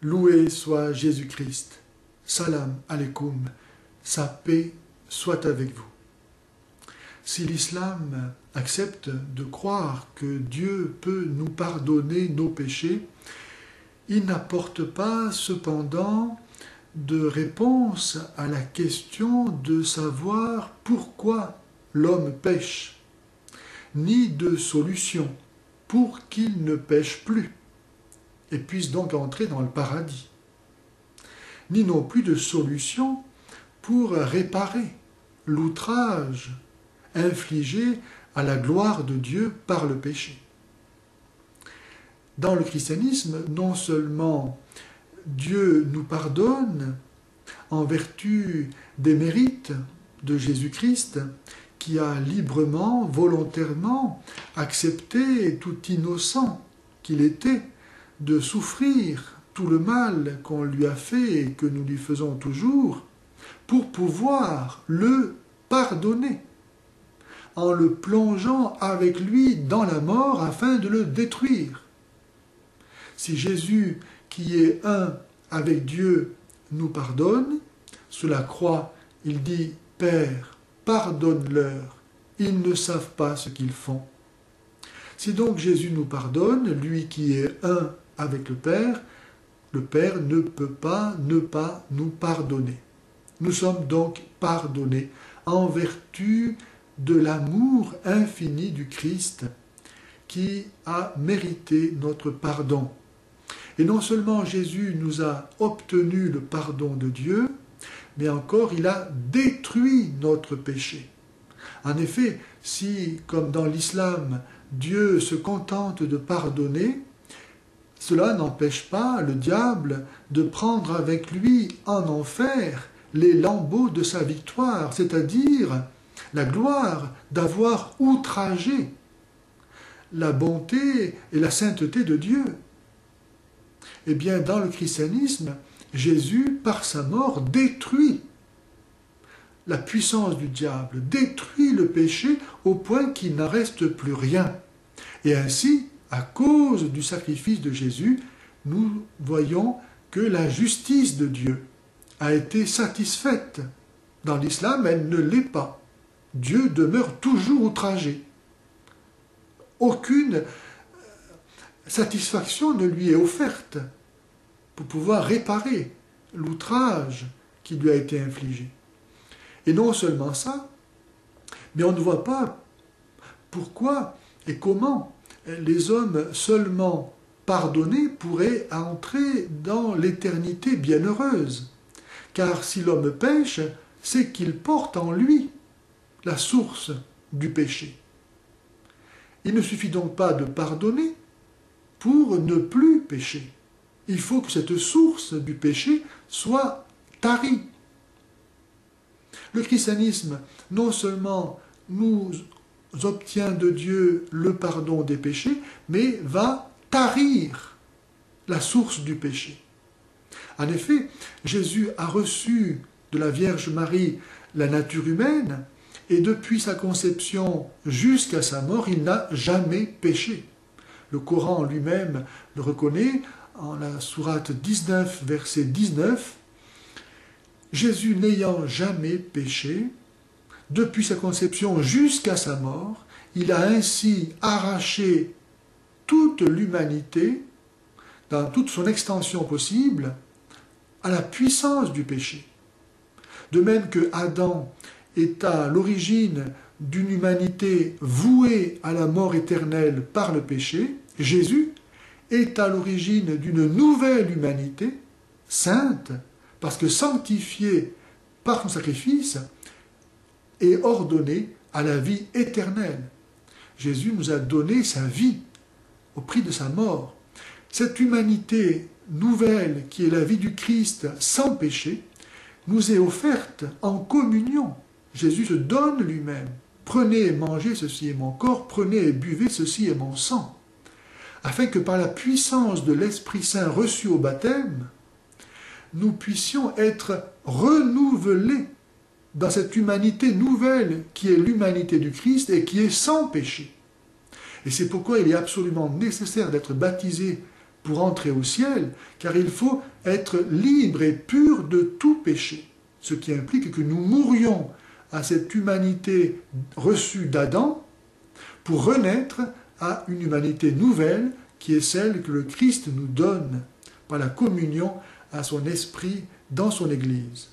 Loué soit Jésus-Christ. Salam alaikum. Sa paix soit avec vous. Si l'islam accepte de croire que Dieu peut nous pardonner nos péchés, il n'apporte pas cependant de réponse à la question de savoir pourquoi l'homme pêche, ni de solution pour qu'il ne pêche plus et puisse donc entrer dans le paradis, ni non plus de solution pour réparer l'outrage infligé à la gloire de Dieu par le péché. Dans le christianisme, non seulement Dieu nous pardonne en vertu des mérites de Jésus-Christ, qui a librement, volontairement accepté, tout innocent qu'il était, de souffrir tout le mal qu'on lui a fait et que nous lui faisons toujours, pour pouvoir le pardonner, en le plongeant avec lui dans la mort afin de le détruire. Si Jésus, qui est un avec Dieu, nous pardonne, sur la croix, il dit « Père, pardonne-leur, ils ne savent pas ce qu'ils font ». Si donc Jésus nous pardonne, lui qui est un avec le Père ne peut pas ne pas nous pardonner. Nous sommes donc pardonnés en vertu de l'amour infini du Christ qui a mérité notre pardon. Et non seulement Jésus nous a obtenu le pardon de Dieu, mais encore il a détruit notre péché. En effet, si, comme dans l'islam, Dieu se contente de pardonner, cela n'empêche pas le diable de prendre avec lui en enfer les lambeaux de sa victoire, c'est-à-dire la gloire d'avoir outragé la bonté et la sainteté de Dieu. Eh bien, dans le christianisme, Jésus, par sa mort, détruit la puissance du diable, détruit le péché au point qu'il n'en reste plus rien. Et ainsi, à cause du sacrifice de Jésus, nous voyons que la justice de Dieu a été satisfaite. Dans l'islam, elle ne l'est pas. Dieu demeure toujours outragé. Aucune satisfaction ne lui est offerte pour pouvoir réparer l'outrage qui lui a été infligé. Et non seulement ça, mais on ne voit pas pourquoi et comment les hommes seulement pardonnés pourraient entrer dans l'éternité bienheureuse. Car si l'homme pêche, c'est qu'il porte en lui la source du péché. Il ne suffit donc pas de pardonner pour ne plus pécher. Il faut que cette source du péché soit tarie. Le christianisme, non seulement nous obtient de Dieu le pardon des péchés, mais va tarir la source du péché. En effet, Jésus a reçu de la Vierge Marie la nature humaine, et depuis sa conception jusqu'à sa mort, il n'a jamais péché. Le Coran lui-même le reconnaît en la sourate 19, verset 19. Jésus n'ayant jamais péché, depuis sa conception jusqu'à sa mort, il a ainsi arraché toute l'humanité, dans toute son extension possible, à la puissance du péché. De même que Adam est à l'origine d'une humanité vouée à la mort éternelle par le péché, Jésus est à l'origine d'une nouvelle humanité, sainte, parce que sanctifiée par son sacrifice, et ordonnée à la vie éternelle. Jésus nous a donné sa vie au prix de sa mort. Cette humanité nouvelle qui est la vie du Christ sans péché nous est offerte en communion. Jésus se donne lui-même. Prenez et mangez, ceci est mon corps, prenez et buvez, ceci est mon sang. Afin que par la puissance de l'Esprit Saint reçu au baptême, nous puissions être renouvelés dans cette humanité nouvelle qui est l'humanité du Christ et qui est sans péché. Et c'est pourquoi il est absolument nécessaire d'être baptisé pour entrer au ciel, car il faut être libre et pur de tout péché, ce qui implique que nous mourions à cette humanité reçue d'Adam pour renaître à une humanité nouvelle qui est celle que le Christ nous donne par la communion à son esprit dans son Église.